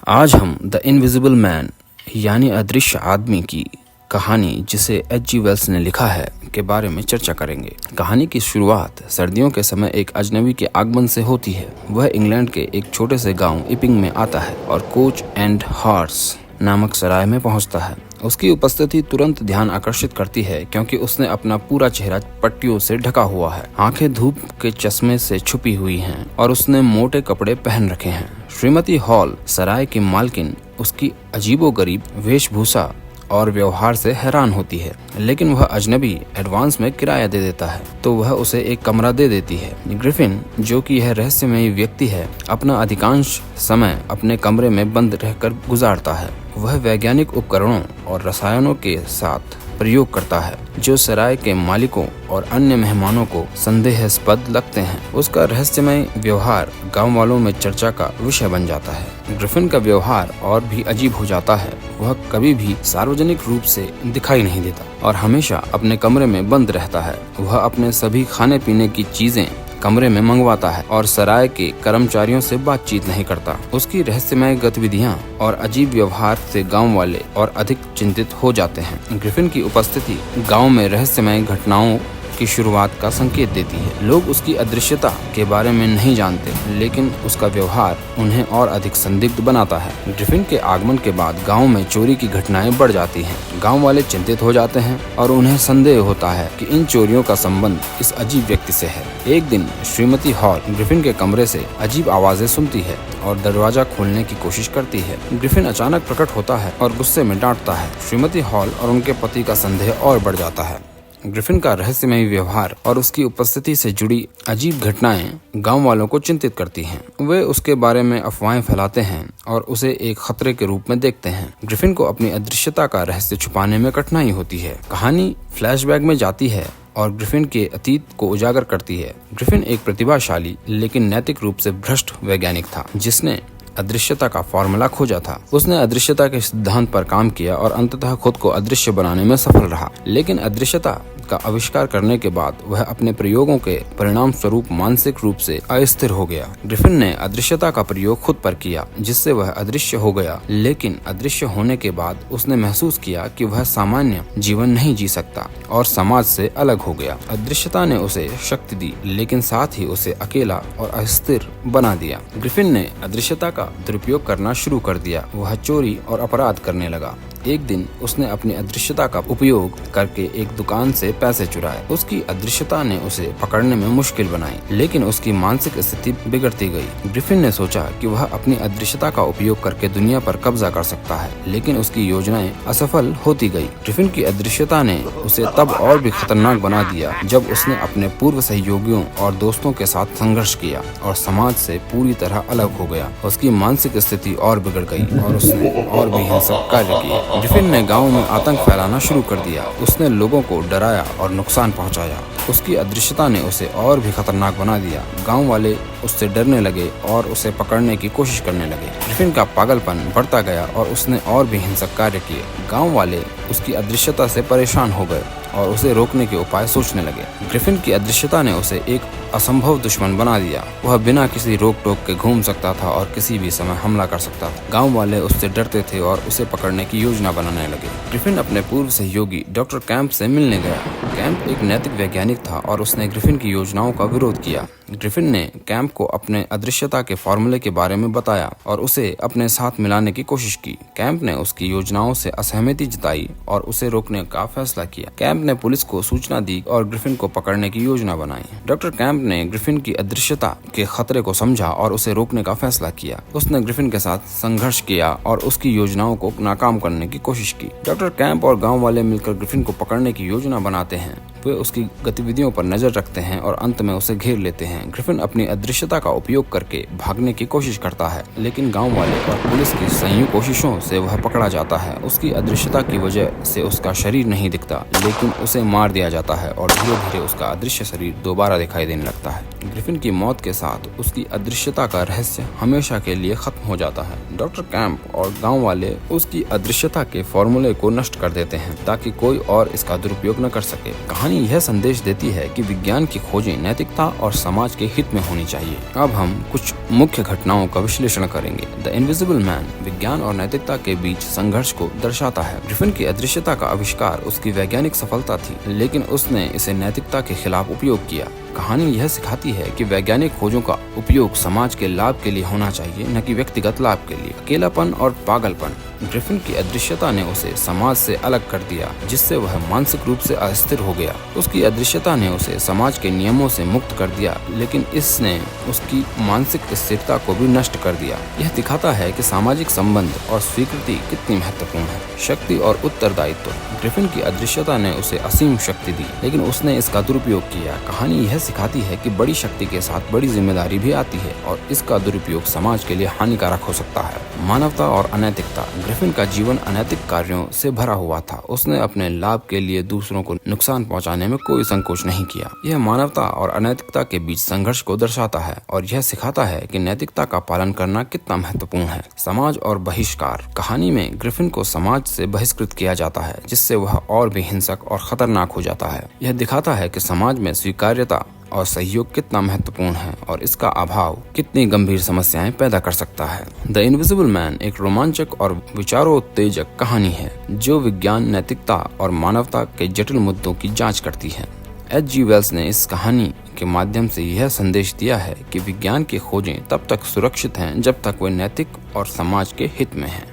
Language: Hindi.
आज हम द इनविजिबल मैन यानी अदृश्य आदमी की कहानी जिसे H.G. वेल्स ने लिखा है के बारे में चर्चा करेंगे। कहानी की शुरुआत सर्दियों के समय एक अजनबी के आगमन से होती है। वह इंग्लैंड के एक छोटे से गांव इपिंग में आता है और कोच एंड हॉर्स नामक सराय में पहुंचता है। उसकी उपस्थिति तुरंत ध्यान आकर्षित करती है क्योंकि उसने अपना पूरा चेहरा पट्टियों से ढका हुआ है, आंखें धूप के चश्मे से छुपी हुई हैं और उसने मोटे कपड़े पहन रखे हैं। श्रीमती हॉल, सराय की मालकिन, उसकी अजीबोगरीब वेशभूषा और व्यवहार से हैरान होती है, लेकिन वह अजनबी एडवांस में किराया दे देता है तो वह उसे एक कमरा दे देती है। ग्रिफिन, जो कि यह रहस्यमयी व्यक्ति है, अपना अधिकांश समय अपने कमरे में बंद रहकर गुजारता है। वह वैज्ञानिक उपकरणों और रसायनों के साथ प्रयोग करता है जो सराय के मालिकों और अन्य मेहमानों को संदेहास्पद लगते हैं। उसका रहस्यमय व्यवहार गांव वालों में चर्चा का विषय बन जाता है। ग्रिफिन का व्यवहार और भी अजीब हो जाता है। वह कभी भी सार्वजनिक रूप से दिखाई नहीं देता और हमेशा अपने कमरे में बंद रहता है। वह अपने सभी खाने पीने की चीजें कमरे में मंगवाता है और सराय के कर्मचारियों से बातचीत नहीं करता। उसकी रहस्यमय गतिविधियां और अजीब व्यवहार से गांव वाले और अधिक चिंतित हो जाते हैं। ग्रिफिन की उपस्थिति गांव में रहस्यमय घटनाओं की शुरुआत का संकेत देती है। लोग उसकी अदृश्यता के बारे में नहीं जानते, लेकिन उसका व्यवहार उन्हें और अधिक संदिग्ध बनाता है। ग्रिफिन के आगमन के बाद गांव में चोरी की घटनाएं बढ़ जाती हैं। गांव वाले चिंतित हो जाते हैं और उन्हें संदेह होता है कि इन चोरियों का संबंध इस अजीब व्यक्ति से है। एक दिन श्रीमती हॉल ग्रिफिन के कमरे से अजीब आवाजें सुनती है और दरवाजा खोलने की कोशिश करती है। ग्रिफिन अचानक प्रकट होता है और गुस्से में डांटता है। श्रीमती हॉल और उनके पति का संदेह और बढ़ जाता है। ग्रिफिन का रहस्यमय व्यवहार और उसकी उपस्थिति से जुड़ी अजीब घटनाएं गांव वालों को चिंतित करती हैं। वे उसके बारे में अफवाहें फैलाते हैं और उसे एक खतरे के रूप में देखते हैं। ग्रिफिन को अपनी अदृश्यता का रहस्य छुपाने में कठिनाई होती है। कहानी फ्लैशबैक में जाती है और ग्रिफिन के अतीत को उजागर करती है। ग्रिफिन एक प्रतिभाशाली लेकिन नैतिक रूप से भ्रष्ट वैज्ञानिक था जिसने अदृश्यता का फॉर्मूला खोजा था। उसने अदृश्यता के सिद्धांत पर काम किया और अंततः खुद को अदृश्य बनाने में सफल रहा। लेकिन अदृश्यता का आविष्कार करने के बाद वह अपने प्रयोगों के परिणाम स्वरूप मानसिक रूप से अस्थिर हो गया। ग्रिफिन ने अदृश्यता का प्रयोग खुद पर किया जिससे वह अदृश्य हो गया, लेकिन अदृश्य होने के बाद उसने महसूस किया कि वह सामान्य जीवन नहीं जी सकता और समाज से अलग हो गया। अदृश्यता ने उसे शक्ति दी, लेकिन साथ ही उसे अकेला और अस्थिर बना दिया। ग्रिफिन ने अदृश्यता का दुरुपयोग करना शुरू कर दिया। वह चोरी और अपराध करने लगा। एक दिन उसने अपनी अदृश्यता का उपयोग करके एक दुकान से पैसे चुराए। उसकी अदृश्यता ने उसे पकड़ने में मुश्किल बनाई, लेकिन उसकी मानसिक स्थिति बिगड़ती गई। ग्रिफिन ने सोचा कि वह अपनी अदृश्यता का उपयोग करके दुनिया पर कब्जा कर सकता है, लेकिन उसकी योजनाएं असफल होती गई। ग्रिफिन की अदृश्यता ने उसे तब और भी खतरनाक बना दिया जब उसने अपने पूर्व सहयोगियों और दोस्तों के साथ संघर्ष किया और समाज से पूरी तरह अलग हो गया। उसकी मानसिक स्थिति और बिगड़ गई और उसने और भी हिंसक कार्य किए। ग्रिफिन ने गांव में आतंक फैलाना शुरू कर दिया। उसने लोगों को डराया और नुकसान पहुंचाया। उसकी अदृश्यता ने उसे और भी खतरनाक बना दिया। गांव वाले उससे डरने लगे और उसे पकड़ने की कोशिश करने लगे। ग्रिफिन का पागलपन बढ़ता गया और उसने और भी हिंसक कार्य किए। गांव वाले उसकी अदृश्यता से परेशान हो गए और उसे रोकने के उपाय सोचने लगे। ग्रिफिन की अदृश्यता ने उसे एक असंभव दुश्मन बना दिया। वह बिना किसी रोक टोक के घूम सकता था और किसी भी समय हमला कर सकता था। गांव वाले उससे डरते थे और उसे पकड़ने की योजना बनाने लगे। ग्रिफिन अपने पूर्व सहयोगी डॉक्टर कैंप से मिलने गया। कैंप एक नैतिक वैज्ञानिक था और उसने ग्रिफिन की योजनाओं का विरोध किया। ग्रिफिन ने कैंप को अपने अदृश्यता के फॉर्मूले के बारे में बताया और उसे अपने साथ मिलाने की कोशिश की। कैंप ने उसकी योजनाओं से असहमति जताई और उसे रोकने का फैसला किया। कैंप ने पुलिस को सूचना दी और ग्रिफिन को पकड़ने की योजना बनाई। डॉक्टर कैंप ने ग्रिफिन की अदृश्यता के खतरे को समझा और उसे रोकने का फैसला किया। उसने ग्रिफिन के साथ संघर्ष किया और उसकी योजनाओं को नाकाम करने की कोशिश की। डॉक्टर कैंप और गांव वाले मिलकर ग्रिफिन को पकड़ने की योजना बनाते हैं। वे उसकी गतिविधियों पर नजर रखते हैं और अंत में उसे घेर लेते हैं। ग्रिफिन अपनी अदृश्यता का उपयोग करके भागने की कोशिश करता है, लेकिन गांव वाले और पुलिस की संयुक्त कोशिशों से वह पकड़ा जाता है। उसकी अदृश्यता की वजह से उसका शरीर नहीं दिखता, लेकिन उसे मार दिया जाता है और धीरे धीरे उसका अदृश्य शरीर दोबारा दिखाई देने लगता है। ग्रिफिन की मौत के साथ उसकी अदृश्यता का रहस्य हमेशा के लिए खत्म हो जाता है। डॉक्टर कैंप और गांव वाले उसकी अदृश्यता के फॉर्मूले को नष्ट कर देते हैं ताकि कोई और इसका दुरुपयोग न कर सके। कहानी यह संदेश देती है कि विज्ञान की खोजें नैतिकता और समाज के हित में होनी चाहिए। अब हम कुछ मुख्य घटनाओं का विश्लेषण करेंगे। द इनविजिबल मैन विज्ञान और नैतिकता के बीच संघर्ष को दर्शाता है। ग्रिफिन की अदृश्यता का आविष्कार उसकी वैज्ञानिक सफलता थी, लेकिन उसने इसे नैतिकता के खिलाफ उपयोग किया। कहानी यह सिखाती है कि वैज्ञानिक खोजों का उपयोग समाज के लाभ के लिए होना चाहिए, न कि व्यक्तिगत लाभ के लिए। अकेलापन और पागलपन। ग्रिफिन की अदृश्यता ने उसे समाज से अलग कर दिया, जिससे वह मानसिक रूप से अस्थिर हो गया। उसकी अदृश्यता ने उसे समाज के नियमों से मुक्त कर दिया, लेकिन इसने उसकी मानसिक स्थिरता को भी नष्ट कर दिया। यह दिखाता है कि सामाजिक संबंध और स्वीकृति कितनी महत्वपूर्ण है। शक्ति और उत्तरदायित्व। ग्रिफिन की अदृश्यता ने उसे असीम शक्ति दी, लेकिन उसने इसका दुरुपयोग किया। कहानी यह सिखाती है कि बड़ी शक्ति के साथ बड़ी जिम्मेदारी भी आती है और इसका दुरुपयोग समाज के लिए हानिकारक हो सकता है। मानवता और अनैतिकता। ग्रिफिन का जीवन अनैतिक कार्यों से भरा हुआ था। उसने अपने लाभ के लिए दूसरों को नुकसान पहुंचाने में कोई संकोच नहीं किया। यह मानवता और अनैतिकता के बीच संघर्ष को दर्शाता है और यह सिखाता है कि नैतिकता का पालन करना कितना महत्वपूर्ण है। समाज और बहिष्कार। कहानी में ग्रिफिन को समाज से बहिष्कृत किया जाता है, जिससे वह और भी हिंसक और खतरनाक हो जाता है। यह दिखाता है कि समाज में स्वीकार्यता और सहयोग कितना महत्वपूर्ण है और इसका अभाव कितनी गंभीर समस्याएं पैदा कर सकता है। द इनविजिबल मैन एक रोमांचक और विचारोत्तेजक कहानी है जो विज्ञान, नैतिकता और मानवता के जटिल मुद्दों की जांच करती है। H.G. वेल्स ने इस कहानी के माध्यम से यह संदेश दिया है कि विज्ञान की खोजें तब तक सुरक्षित हैं जब तक वे नैतिक और समाज के हित में हैं।